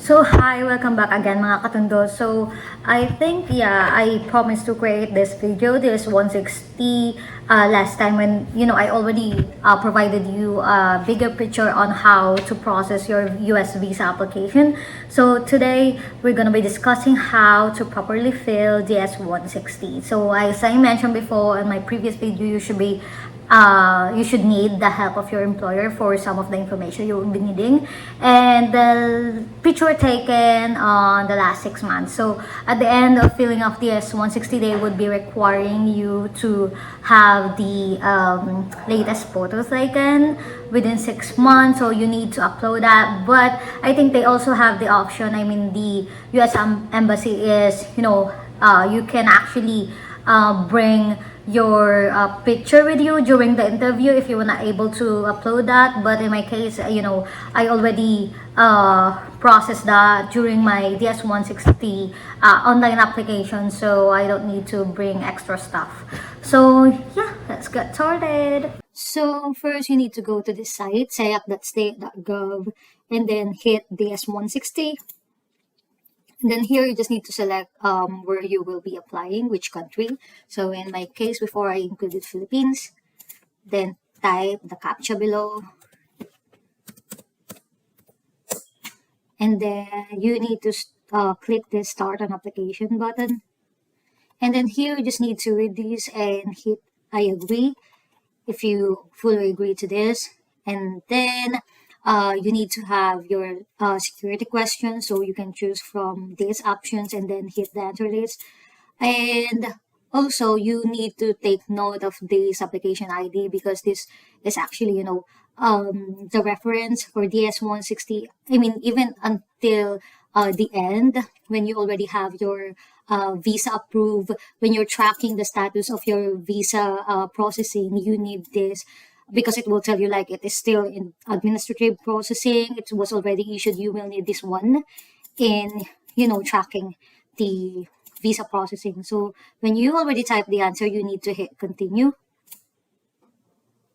So hi, welcome back again mga katundo. So I think I promised to create this video, this 160 last time when I already provided you a bigger picture on how to process your US visa application. So today we're gonna be discussing how to properly fill DS160. So as I mentioned before in my previous video, you should need the help of your employer for some of the information you will be needing, and the picture taken on the last 6 months. So at the end of filling out the S160, they would be requiring you to have the latest photo taken within 6 months, so you need to upload that. But I think they also have the option, I mean the US embassy is, you can actually bring your picture with you during the interview if you were not able to upload that. But in my case, I already processed that during my DS160 online application, so I don't need to bring extra stuff. So yeah, let's get started. So first you need to go to this site, sayap.state.gov, and then hit DS160. And then here you just need to select where you will be applying, which country. So in my case, before I included Philippines, then type the captcha below. And then you need to click the start an application button. And then here you just need to read this and hit I agree if you fully agree to this. And then you need to have your security questions, so you can choose from these options and then hit the answer list. And also you need to take note of this application ID, because this is actually the reference for DS160. I mean, even until the end, when you already have your visa approved, when you're tracking the status of your visa processing, you need this, because it will tell you like it is still in administrative processing, it was already issued. You will need this one in tracking the visa processing. So when you already type the answer, you need to hit continue.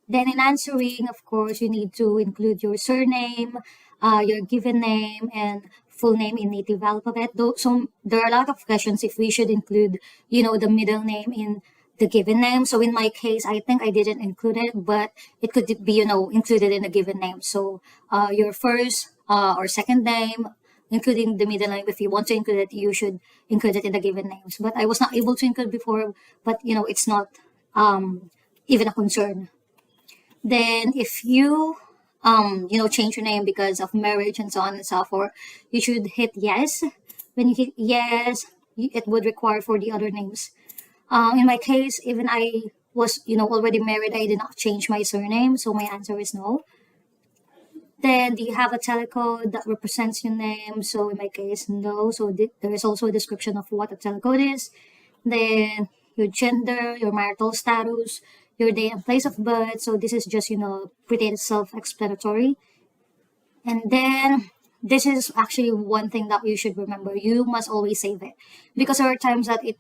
Then in answering, of course, you need to include your surname, your given name, and full name in native alphabet. So there are a lot of questions if we should include, the middle name in the given name. So in my case, I think I didn't include it, but it could be, included in the given name. So your first or second name, including the middle name. If you want to include it, you should include it in the given names. But I was not able to include before, but it's not even a concern. Then if you change your name because of marriage and so on and so forth, you should hit yes. When you hit yes, it would require for the other names. In my case, even I was already married, I did not change my surname, so my answer is no. Then do you have a telecode that represents your name? So in my case, no. So there is also a description of what a telecode is. Then your gender, your marital status, your day and place of birth. So this is just, pretty self-explanatory. And then this is actually one thing that you should remember. You must always save it, because there are times that it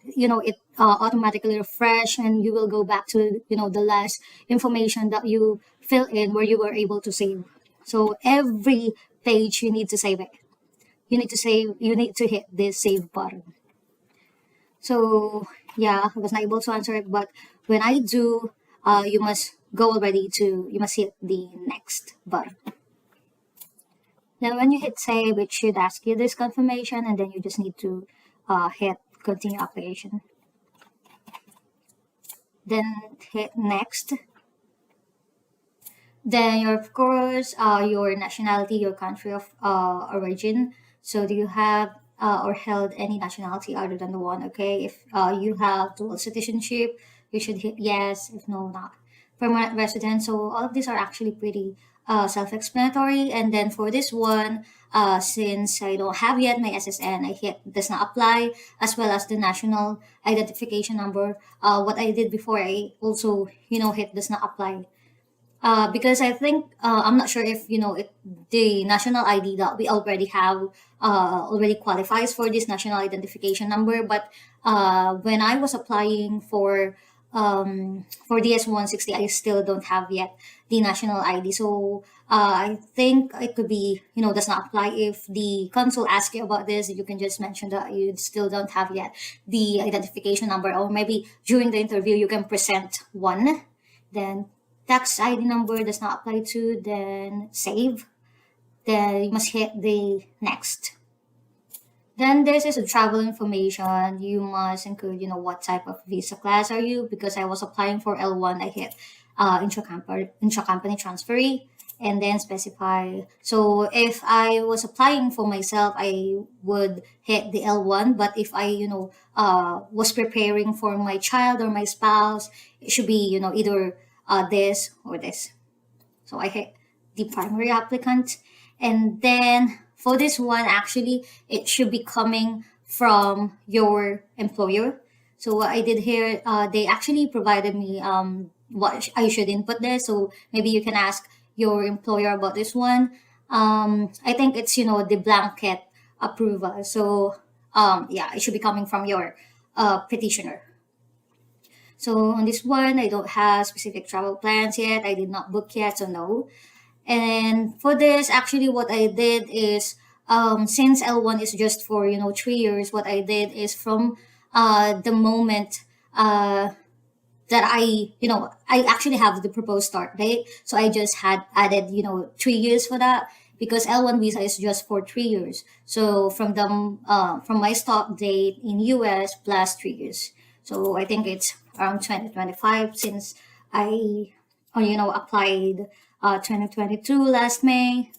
automatically refresh, and you will go back to, the last information that you fill in where you were able to save. So every page you need to save it. You need to hit this save button. So yeah, I was not able to answer it, but when I do, you must hit the next button. Then when you hit save, it should ask you this confirmation, and then you just need to hit continue application. Then hit next. Then of course, your nationality, your country of origin. So do you have or held any nationality other than the one? Okay, if you have dual citizenship, you should hit yes. If no, not. Permanent resident. So all of these are actually pretty self-explanatory. And then for this one, since I don't have yet my SSN, I hit does not apply, as well as the national identification number. What I did before, I also hit does not apply. Because I think I'm not sure if the national ID that we already have already qualifies for this national identification number. But when I was applying for DS160, I still don't have yet the national ID. So I think it could be, does not apply. If the consul asks you about this, you can just mention that you still don't have yet the identification number, or maybe during the interview you can present one. Then tax ID number does not apply to, then save. Then you must hit the next. Then this is a travel information. You must include, what type of visa class are you? Because I was applying for L1, I hit intra-company transferee, and then specify. So if I was applying for myself, I would hit the L1. But if I, was preparing for my child or my spouse, it should be, either this or this. So I hit the primary applicant. And then for this one, actually, it should be coming from your employer. So what I did here, they actually provided me what I should input there. So maybe you can ask your employer about this one. I think it's, the blanket approval. So yeah, it should be coming from your petitioner. So on this one, I don't have specific travel plans yet. I did not book yet, so no. And for this, actually, what I did is, since L1 is just for 3 years, what I did is from the moment that I actually have the proposed start date, so I just had added 3 years for that, because L1 visa is just for 3 years. So from my start date in US plus 3 years. So I think it's around 2025, since I applied 2022 last May.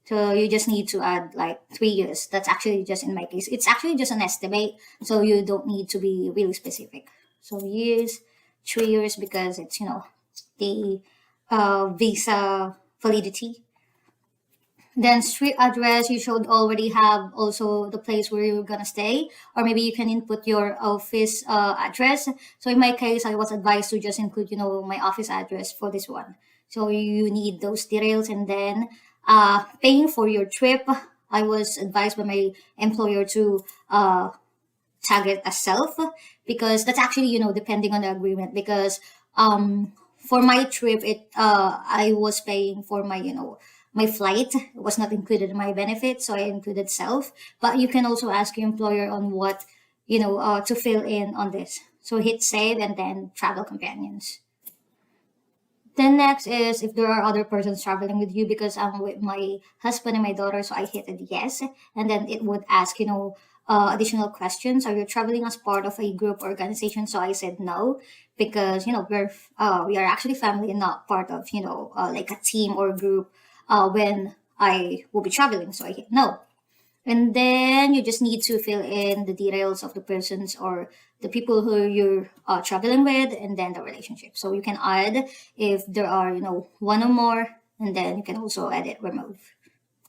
So you just need to add like 3 years. That's actually just in my case. It's actually just an estimate, so you don't need to be really specific. So years, 3 years, because it's the visa validity. Then street address, you should already have also the place where you're gonna stay, or maybe you can input your office address. So in my case, I was advised to just include my office address for this one. So you need those details. And then paying for your trip, I was advised by my employer to tag it as self, because that's actually depending on the agreement. Because for my trip, I was paying for my flight. It was not included in my benefit, so I included self. But you can also ask your employer on what to fill in on this. So hit save, and then travel companions. Then next is if there are other persons traveling with you, because I'm with my husband and my daughter, so I hit a yes, and then it would ask additional questions. Are you traveling as part of a group organization? So I said no, because we are actually family and not part of like a team or group when I will be traveling. So I hit no. And then you just need to fill in the details of the persons or the people who you're traveling with, and then the relationship. So you can add if there are, one or more, and then you can also edit, remove.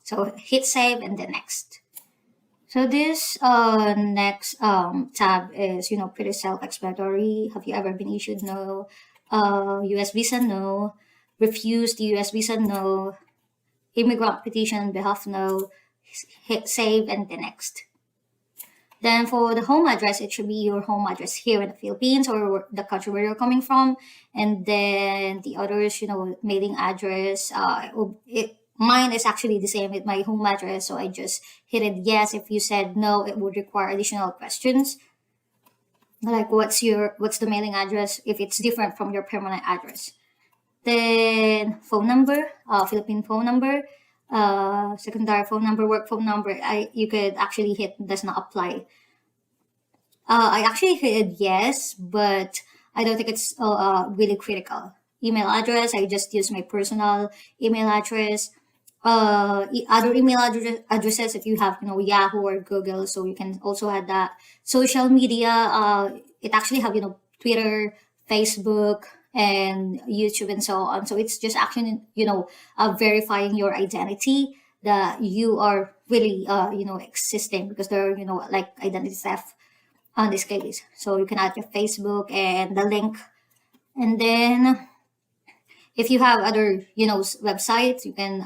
So hit save, and then next. So this next tab is, pretty self-explanatory. Have you ever been issued? No. US visa? No. Refused US visa? No. Immigrant petition on behalf? No. Hit save, and then next. Then for the home address, it should be your home address here in the Philippines or the country where you're coming from. And then the others, mailing address. Mine is actually the same with my home address, so I just hit it yes. If you said no, it would require additional questions. Like what's the mailing address if it's different from your permanent address. Then phone number, Philippine phone number. Secondary phone number, work phone number, you could actually hit does not apply. I actually hit yes, but I don't think it's really critical. Email address, I just use my personal email address. Other email addresses, if you have Yahoo or Google, so you can also add that. Social media, it actually have Twitter, Facebook, and YouTube, and so on. So it's just actually verifying your identity that you are really existing, because there are like identity theft on this case. So you can add your Facebook and the link, and then if you have other websites, you can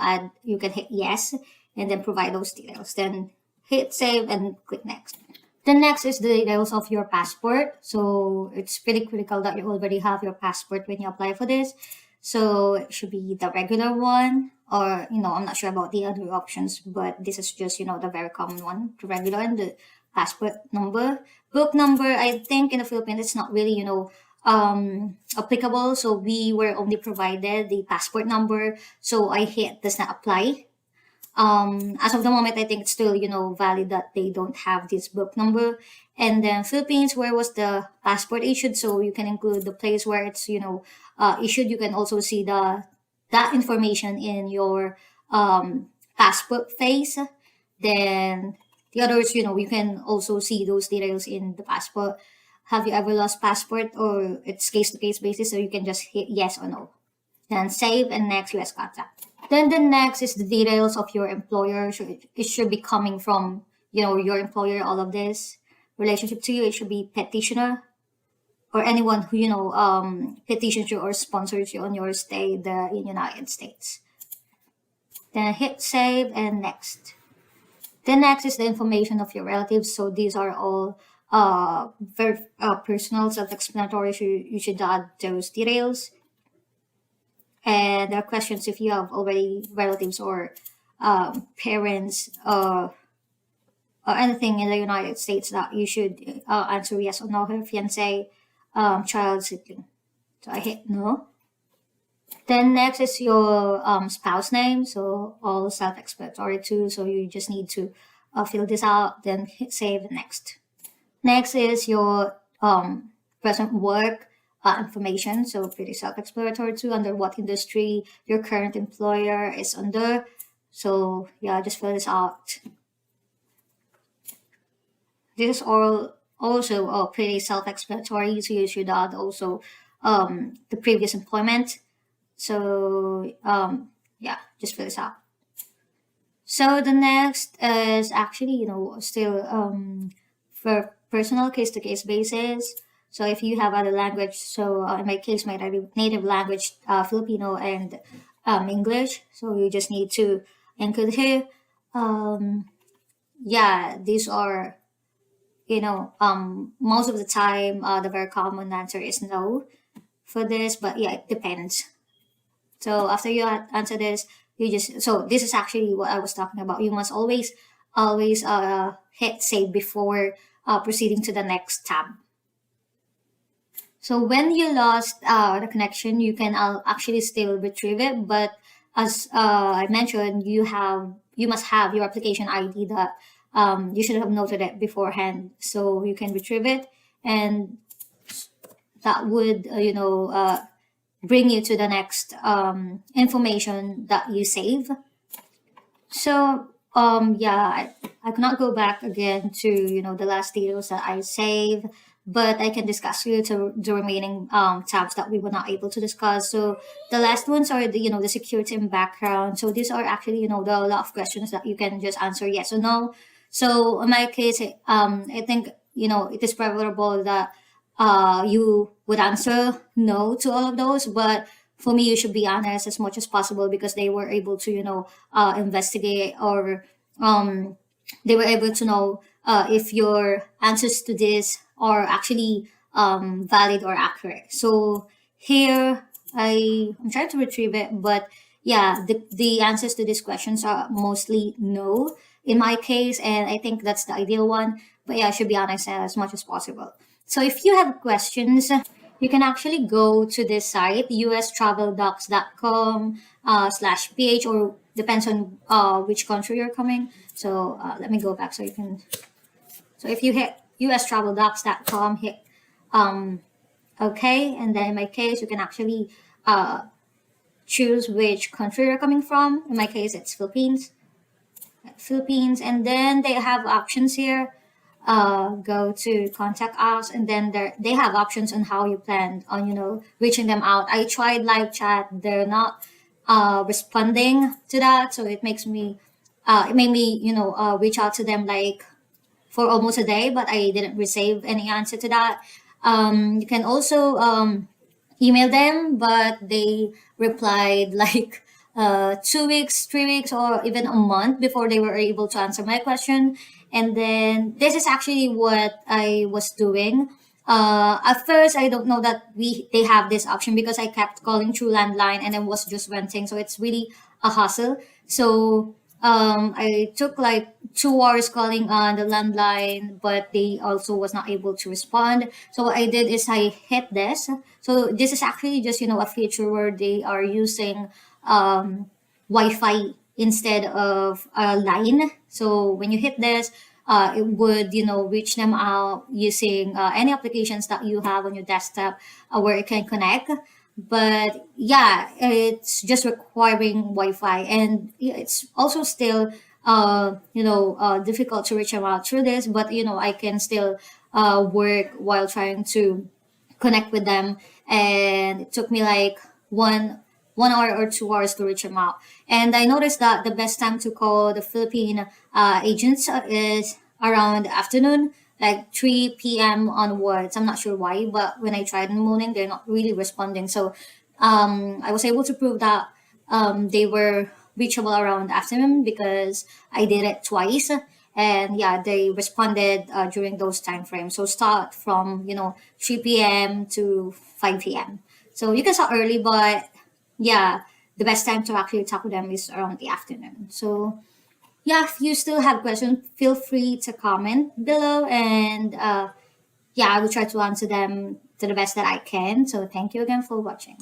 hit yes, and then provide those details, then hit save and click next. Then next is the details of your passport. So it's pretty critical that you already have your passport when you apply for this. So it should be the regular one. or I'm not sure about the other options, but this is just the very common one, the regular and the passport number. Book number, I think in the Philippines it's not really applicable, so we were only provided the passport number, so I hit does not apply. As of the moment, I think it's still valid that they don't have this book number. And then Philippines, where was the passport issued? So you can include the place where it's issued. You can also see the that information in your passport face. Then the others, you can also see those details in the passport. Have you ever lost passport, or it's case to case basis, so you can just hit yes or no. Then save and next US contact. Then the next is the details of your employer. So it should be coming from your employer. All of this relationship to you. It should be petitioner or anyone who petitions you or sponsors you on your stay there in United States. Then hit save and next. Then next is the information of your relatives. So these are all very personal, self-explanatory. So you should add those details. And there are questions if you have already relatives or parents or anything in the United States that you should answer yes or no. Her fiance, child, sibling. So I hit no. Then next is your spouse name. So all self-explanatory too. So you just need to fill this out. Then hit save and next. Next is your present work information. So pretty self-explanatory too. Under what industry your current employer is under. So yeah, just fill this out. This is all also pretty self-explanatory. So you should add also the previous employment. So yeah, just fill this out. So the next is actually still for personal case-to-case basis. So if you have other language, so in my case, my native language, Filipino and English. So you just need to include here. Yeah, these are, most of the time, the very common answer is no for this, but yeah, it depends. So after you answer this, so this is actually what I was talking about. You must always hit save before proceeding to the next tab. So when you lost the connection, you can actually still retrieve it. But as I mentioned, you must have your application ID that you should have noted it beforehand, so you can retrieve it, and that would bring you to the next information that you save. So yeah, I cannot go back again to the last details that I save, but I can discuss you to the remaining tabs that we were not able to discuss. So the last ones are the security and background. So these are actually the a lot of questions that you can just answer yes or no. So in my case, I think it is preferable that you would answer no to all of those, but for me, you should be honest as much as possible because they were able to investigate, or they were able to know if your answers to this are actually valid or accurate. So here I'm trying to retrieve it, but yeah, the answers to these questions are mostly no in my case, and I think that's the ideal one. But yeah, I should be honest as much as possible. So if you have questions, you can actually go to this site, ustraveldocs.com /ph, or depends on which country you're coming. So let me go back so you can. So if you hit ustraveldocs.com, hit okay, and then in my case, you can actually choose which country you're coming from. In my case, it's Philippines. Philippines, and then they have options here. Go to contact us, and then they have options on how you plan on reaching them out. I tried live chat; they're not responding to that, so it made me reach out to them like for almost a day, but I didn't receive any answer to that. You can also email them, but they replied like 2 weeks, 3 weeks, or even a month before they were able to answer my question. And then this is actually what I was doing. At first, I don't know that they have this option because I kept calling through landline and then was just renting. So it's really a hassle. So I took like 2 hours calling on the landline, but they also was not able to respond. So what I did is I hit this. So this is actually just a feature where they are using Wi-Fi instead of a line. So when you hit this, it would reach them out using any applications that you have on your desktop where it can connect. But yeah, it's just requiring Wi-Fi, and yeah, it's also still difficult to reach them out through this. But I can still work while trying to connect with them, and it took me like one hour or 2 hours to reach them out. And I noticed that the best time to call the Philippine agents is around afternoon, like 3 p.m. onwards. I'm not sure why, but when I tried in the morning, they're not really responding. So I was able to prove that they were reachable around afternoon because I did it twice. And yeah, they responded during those time frames. So start from 3 p.m. to 5 p.m. So you can start early, but yeah, the best time to actually talk to them is around the afternoon. So yeah, if you still have questions, feel free to comment below, and yeah, I will try to answer them to the best that I can. So thank you again for watching.